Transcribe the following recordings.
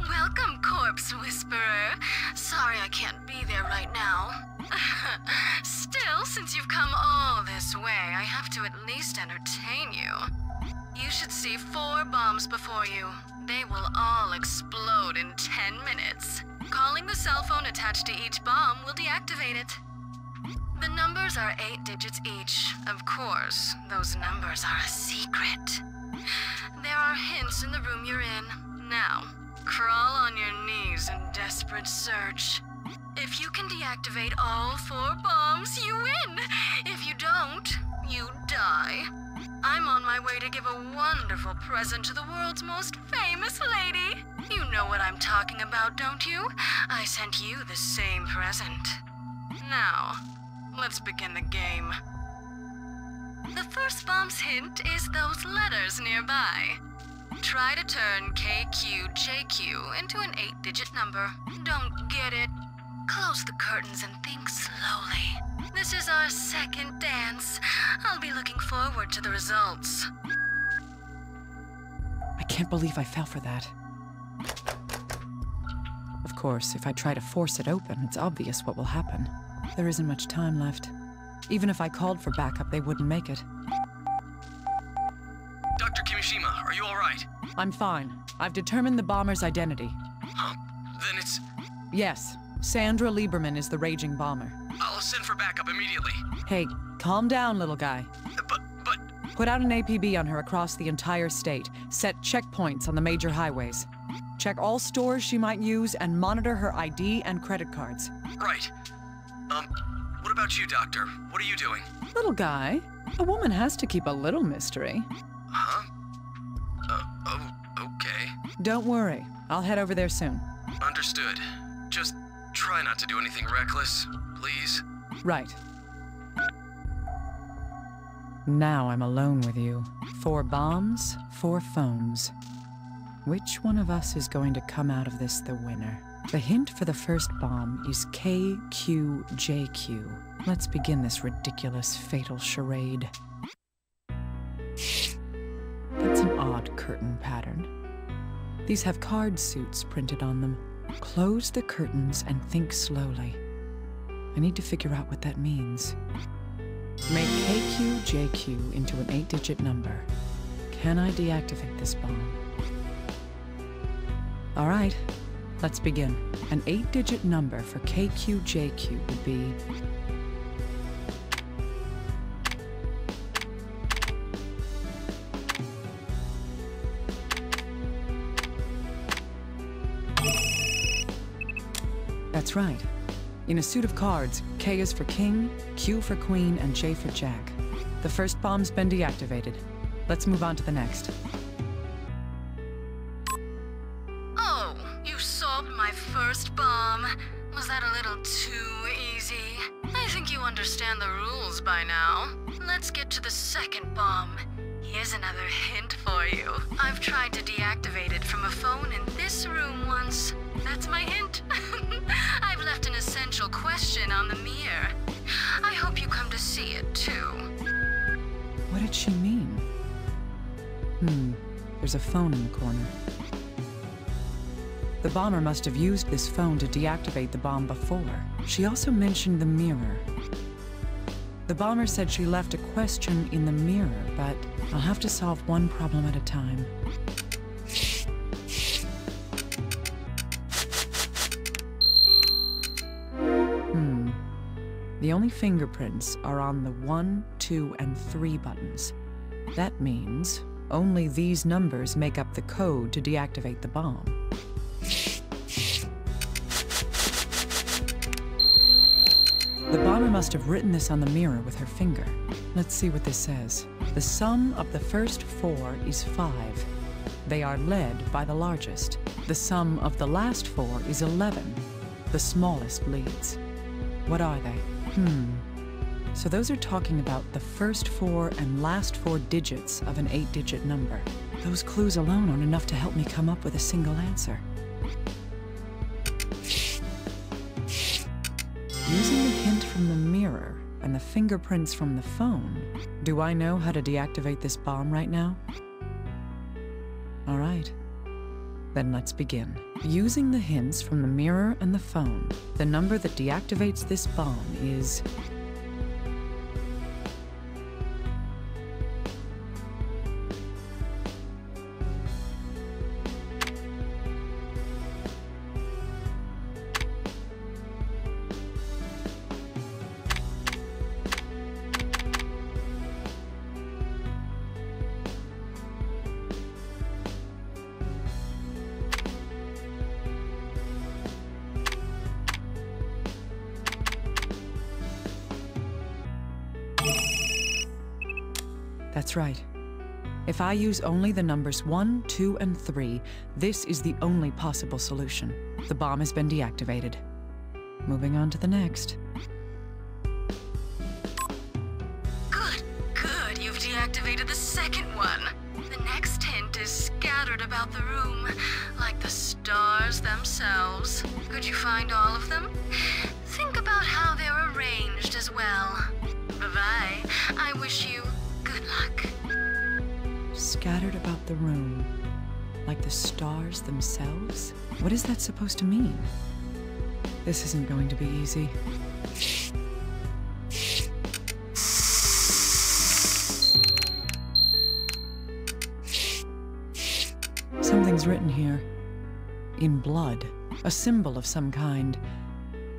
Welcome, Corpse Whisperer. Sorry I can't be there right now. Still, since you've come all this way, I have to at least entertain you. You should see 4 bombs before you. They will all explode in 10 minutes. Calling the cell phone attached to each bomb will deactivate it. The numbers are 8 digits each. Of course, those numbers are a secret. There are hints in the room you're in. Now, crawl on your knees in desperate search. If you can deactivate all 4 bombs, you win! If you don't, you die. I'm on my way to give a wonderful present to the world's most famous lady. You know what I'm talking about, don't you? I sent you the same present. Now, let's begin the game. The first bomb's hint is those letters nearby. Try to turn KQJQ into an 8-digit number. Don't get it? Close the curtains and think slowly. This is our second dance. I'll be looking forward to the results. I can't believe I fell for that. Of course, if I try to force it open, it's obvious what will happen. There isn't much time left. Even if I called for backup, they wouldn't make it. Dr. Kimishima, are you all right? I'm fine. I've determined the bomber's identity. Huh? Then it's... Yes, Sandra Lieberman is the raging bomber. I'll send for backup immediately. Hey, calm down, little guy. But... Put out an APB on her across the entire state. Set checkpoints on the major highways. Check all stores she might use and monitor her ID and credit cards. Right. What about you, Doctor? What are you doing? Little guy, a woman has to keep a little mystery. Huh? Okay. Don't worry. I'll head over there soon. Understood. Just try not to do anything reckless, please. Right. Now I'm alone with you. 4 bombs, 4 phones. Which one of us is going to come out of this the winner? The hint for the first bomb is KQJQ. Let's begin this ridiculous, fatal charade. That's an odd curtain pattern. These have card suits printed on them. Close the curtains and think slowly. I need to figure out what that means. Make KQJQ into an 8-digit number. Can I deactivate this bomb? All right, let's begin. An 8-digit number for KQJQ would be... That's right. In a suit of cards, K is for king, Q for queen, and J for jack. The first bomb's been deactivated. Let's move on to the next. Oh, you solved my first bomb. Was that a little too easy? I think you understand the rules by now. Let's get to the second bomb. Here's another hint for you. I've tried to deactivate it from a phone in this room once. That's my hint. I've left an essential question on the mirror. I hope you come to see it, too. What did she mean? There's a phone in the corner. The bomber must have used this phone to deactivate the bomb before. She also mentioned the mirror. The bomber said she left a question in the mirror, but I'll have to solve one problem at a time. The only fingerprints are on the 1, 2, and 3 buttons. That means only these numbers make up the code to deactivate the bomb. The bomber must have written this on the mirror with her finger. Let's see what this says. The sum of the first 4 is 5. They are led by the largest. The sum of the last 4 is 11. The smallest leads. What are they? So those are talking about the first 4 and last 4 digits of an 8-digit number. Those clues alone aren't enough to help me come up with a single answer. Using the hint from the mirror and the fingerprints from the phone, do I know how to deactivate this bomb right now? All right. Then let's begin. Using the hints from the mirror and the phone, the number that deactivates this bomb is... That's right. If I use only the numbers 1, 2, and 3, this is the only possible solution. The bomb has been deactivated. Moving on to the next. Good, you've deactivated the second one. The next hint is scattered about the room, like the stars themselves. Could you find all of them? Think about how they're arranged as well. Bye-bye. I wish you good luck. Scattered about the room, like the stars themselves? What is that supposed to mean? This isn't going to be easy. Something's written here. In blood. A symbol of some kind.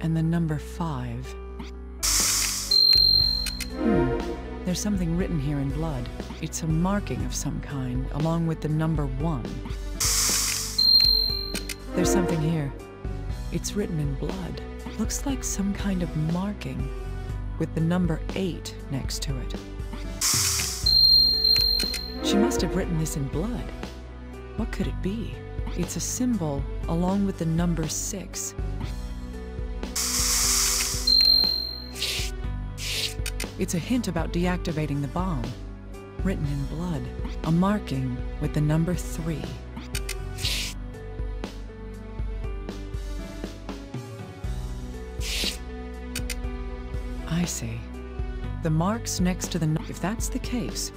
And the number 5. There's something written here in blood. It's a marking of some kind, along with the number 1. There's something here. It's written in blood. Looks like some kind of marking, with the number 8 next to it. She must have written this in blood. What could it be? It's a symbol, along with the number 6. It's a hint about deactivating the bomb, written in blood, a marking with the number 3. I see. The marks next to the... If that's the case,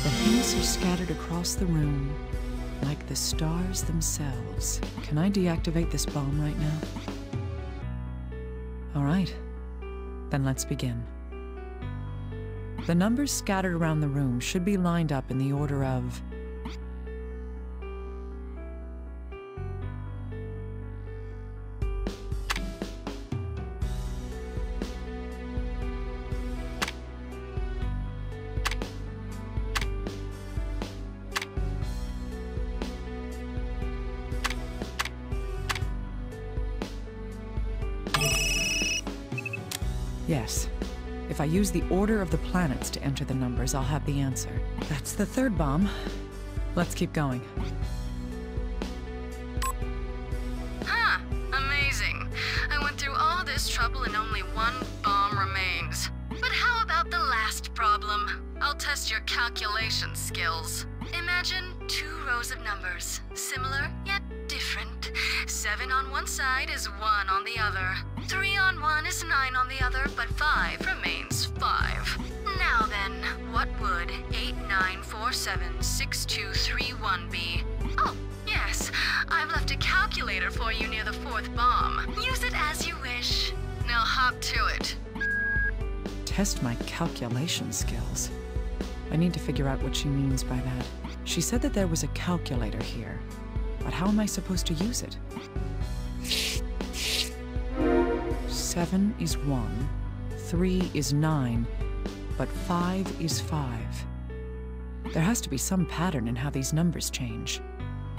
the hints are scattered across the room, like the stars themselves. Can I deactivate this bomb right now? All right. Then let's begin. The numbers scattered around the room should be lined up in the order of... Yes. If I use the order of the planets to enter the numbers, I'll have the answer. That's the third bomb. Let's keep going. Huh, amazing. I went through all this trouble and only one bomb remains. But how about the last problem? I'll test your calculation skills. Imagine 2 rows of numbers, similar yet different. 7 on one side is 1 on the other. 3 on one is 9 on the other, but 5 remains 5. Now then, what would 89476231 be? Oh, yes, I've left a calculator for you near the 4th bomb. Use it as you wish. Now hop to it. Test my calculation skills. I need to figure out what she means by that. She said that there was a calculator here, but how am I supposed to use it? 7 is 1, 3 is 9, but 5 is 5. There has to be some pattern in how these numbers change.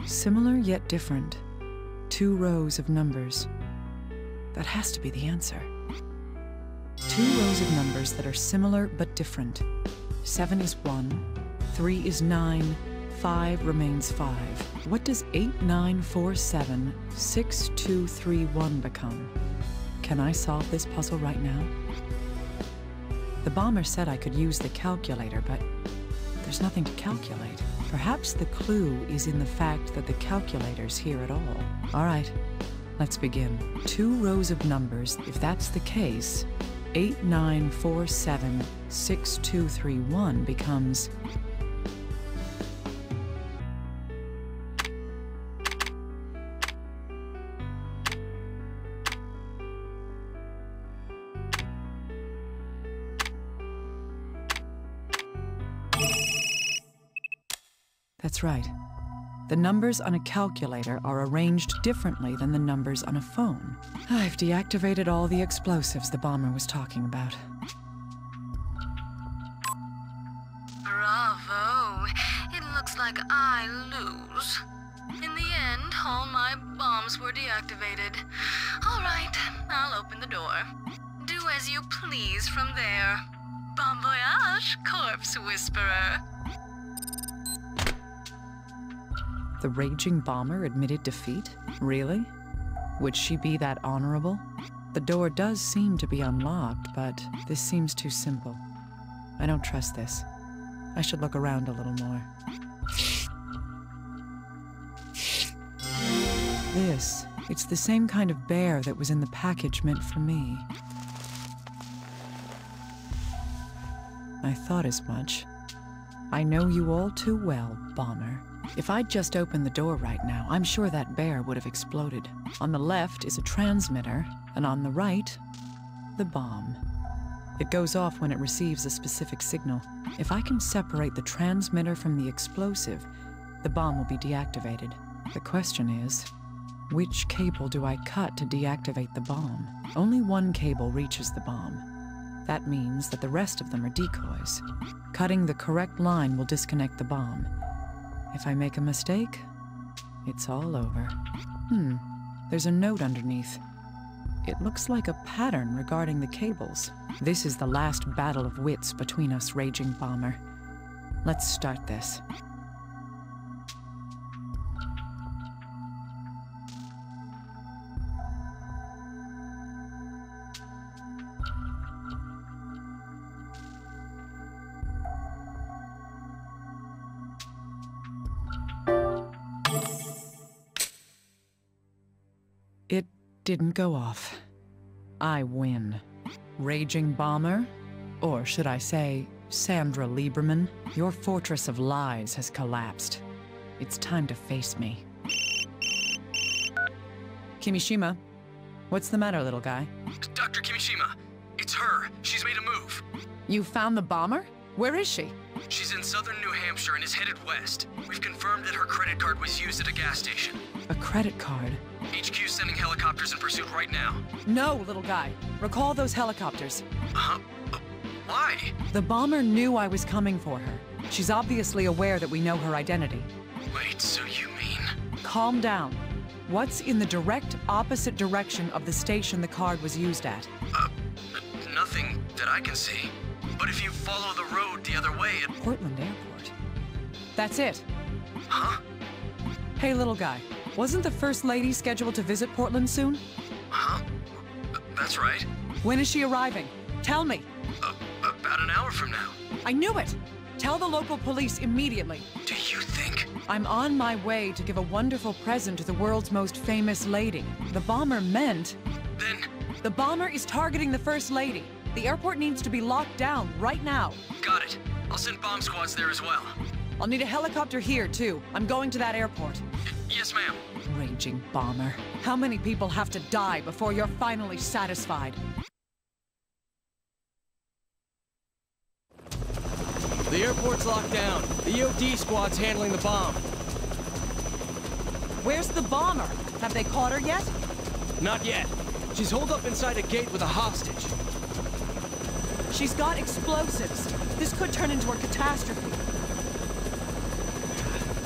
Similar yet different. 2 rows of numbers. That has to be the answer. 2 rows of numbers that are similar but different. 7 is 1, 3 is 9, 5 remains 5. What does 89476231 become? Can I solve this puzzle right now? The bomber said I could use the calculator, but there's nothing to calculate. Perhaps the clue is in the fact that the calculator's here at all. All right, let's begin. 2 rows of numbers. If that's the case, 89476231 becomes That's right. The numbers on a calculator are arranged differently than the numbers on a phone. I've deactivated all the explosives the bomber was talking about. Bravo. It looks like I lose. In the end, all my bombs were deactivated. All right, I'll open the door. Do as you please from there. Bon voyage, Corpse Whisperer. The raging bomber admitted defeat? Really? Would she be that honorable? The door does seem to be unlocked, but this seems too simple. I don't trust this. I should look around a little more. It's the same kind of bear that was in the package meant for me. I thought as much. I know you all too well, Bomber. If I'd just opened the door right now, I'm sure that bear would have exploded. On the left is a transmitter, and on the right, the bomb. It goes off when it receives a specific signal. If I can separate the transmitter from the explosive, the bomb will be deactivated. The question is, which cable do I cut to deactivate the bomb? Only one cable reaches the bomb. That means that the rest of them are decoys. Cutting the correct line will disconnect the bomb. If I make a mistake, it's all over. There's a note underneath. It looks like a pattern regarding the cables. This is the last battle of wits between us, Raging Bomber. Let's start this. It didn't go off. I win. Raging Bomber? Or should I say, Sandra Lieberman? Your fortress of lies has collapsed. It's time to face me. Kimishima, what's the matter, little guy? Dr. Kimishima, it's her. She's made a move. You found the bomber? Where is she? She's in southern New Hampshire and is headed west. We've confirmed that her credit card was used at a gas station. A credit card? HQ's sending helicopters in pursuit right now. No, little guy. Recall those helicopters. Why? The bomber knew I was coming for her. She's obviously aware that we know her identity. Wait, so you mean... Calm down. What's in the direct opposite direction of the station the card was used at? Nothing that I can see. But if you follow the road the other way, it... Portland Airport. That's it. Huh? Hey, little guy. Wasn't the First Lady scheduled to visit Portland soon? Huh? That's right. When is she arriving? Tell me. About an hour from now. I knew it! Tell the local police immediately. Do you think? I'm on my way to give a wonderful present to the world's most famous lady. The bomber meant... Then... The bomber is targeting the First Lady. The airport needs to be locked down right now. Got it. I'll send bomb squads there as well. I'll need a helicopter here, too. I'm going to that airport. Yes, ma'am. Raging Bomber. How many people have to die before you're finally satisfied? The airport's locked down. The EOD squad's handling the bomb. Where's the bomber? Have they caught her yet? Not yet. She's holed up inside a gate with a hostage. She's got explosives. This could turn into a catastrophe.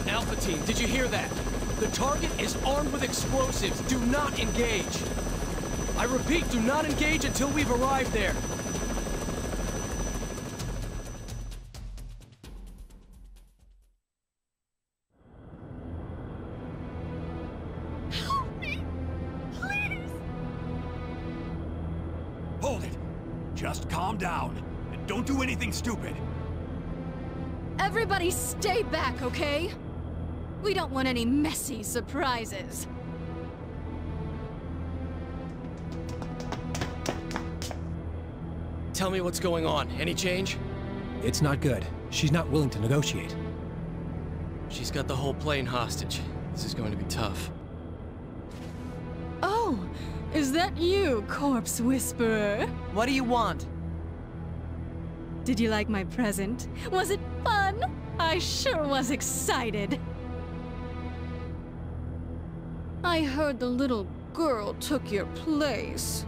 Alpha Team, did you hear that? The target is armed with explosives. Do not engage. I repeat, do not engage until we've arrived there. Help me! Please! Hold it! Just calm down, and don't do anything stupid. Everybody stay back, okay? We don't want any messy surprises. Tell me what's going on. Any change? It's not good. She's not willing to negotiate. She's got the whole plane hostage. This is going to be tough. Oh, is that you, Corpse Whisperer? What do you want? Did you like my present? Was it fun? I sure was excited. I heard the little girl took your place.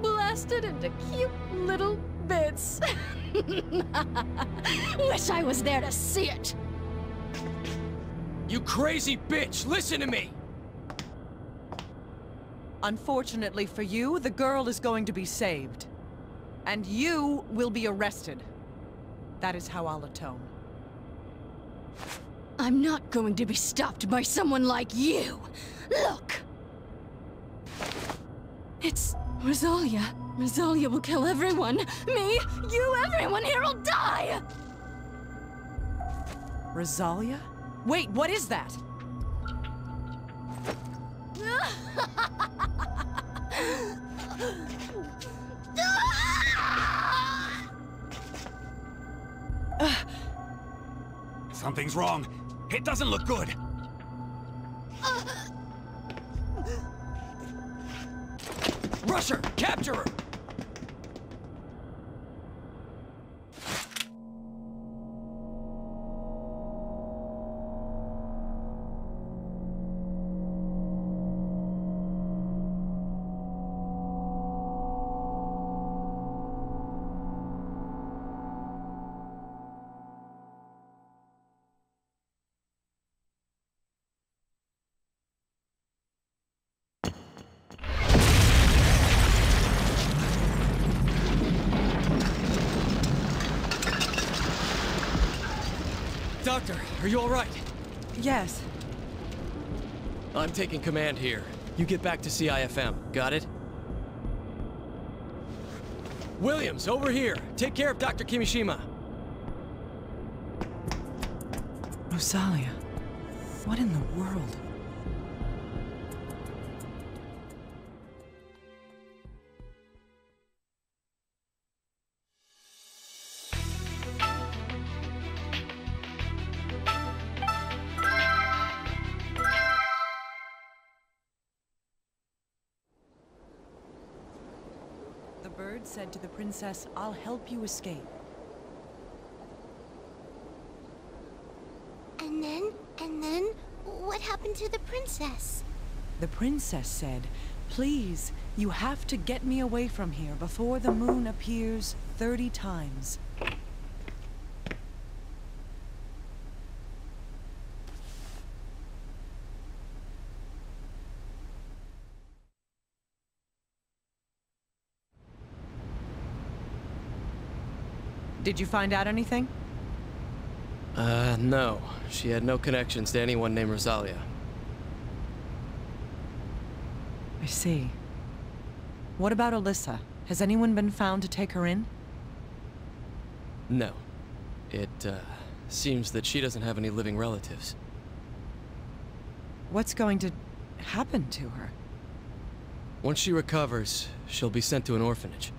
Blasted into cute little bits. Wish I was there to see it. You crazy bitch, listen to me! Unfortunately for you, the girl is going to be saved. And you will be arrested. That is how I'll atone. I'm not going to be stopped by someone like you. Look! It's Rosalia. Rosalia will kill everyone. Me, you, everyone here will die! Rosalia? Wait, what is that? Something's wrong. It doesn't look good. Rush her! Capture her! Doctor, are you all right? Yes. I'm taking command here. You get back to CIFM. Got it? Williams, over here. Take care of Dr. Kimishima. Rosalia. What in the world? The bird said to the princess, "I'll help you escape." And then, what happened to the princess? The princess said, "Please, you have to get me away from here before the moon appears 30 times. Did you find out anything? No. She had no connections to anyone named Rosalia. I see. What about Alyssa? Has anyone been found to take her in? No. It, seems that she doesn't have any living relatives. What's going to happen to her? Once she recovers, she'll be sent to an orphanage.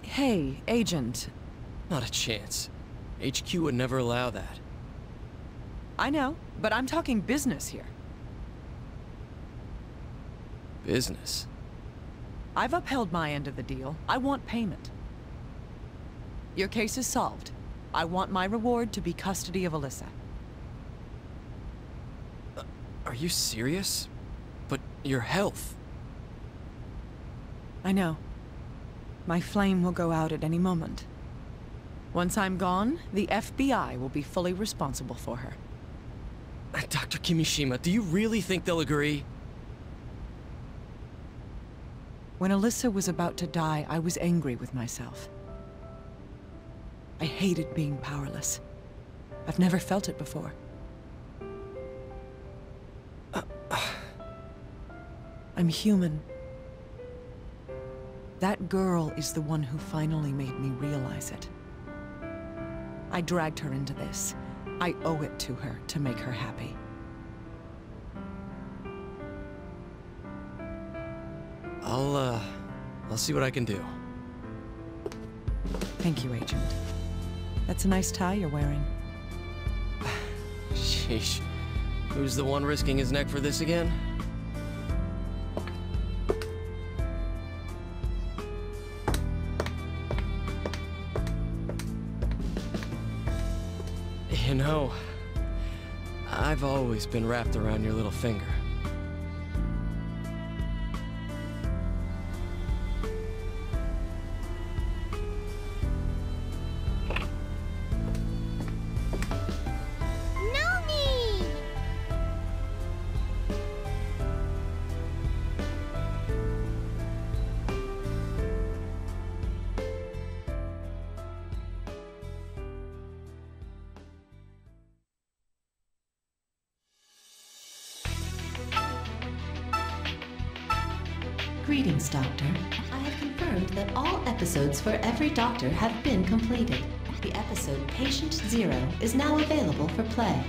Hey, Agent. Not a chance. HQ would never allow that. I know, but I'm talking business here. Business? I've upheld my end of the deal. I want payment. Your case is solved. I want my reward to be custody of Alyssa. Are you serious? But your health... I know. My flame will go out at any moment. Once I'm gone, the FBI will be fully responsible for her. Dr. Kimishima, do you really think they'll agree? When Alyssa was about to die, I was angry with myself. I hated being powerless. I've never felt it before. I'm human. That girl is the one who finally made me realize it. I dragged her into this. I owe it to her to make her happy. I'll see what I can do. Thank you, Agent. That's a nice tie you're wearing. Sheesh. Who's the one risking his neck for this again? You know, I've always been wrapped around your little finger. Nomi! Greetings, Doctor. I have confirmed that all episodes for every Doctor have been completed. The episode Patient Zero is now available for play.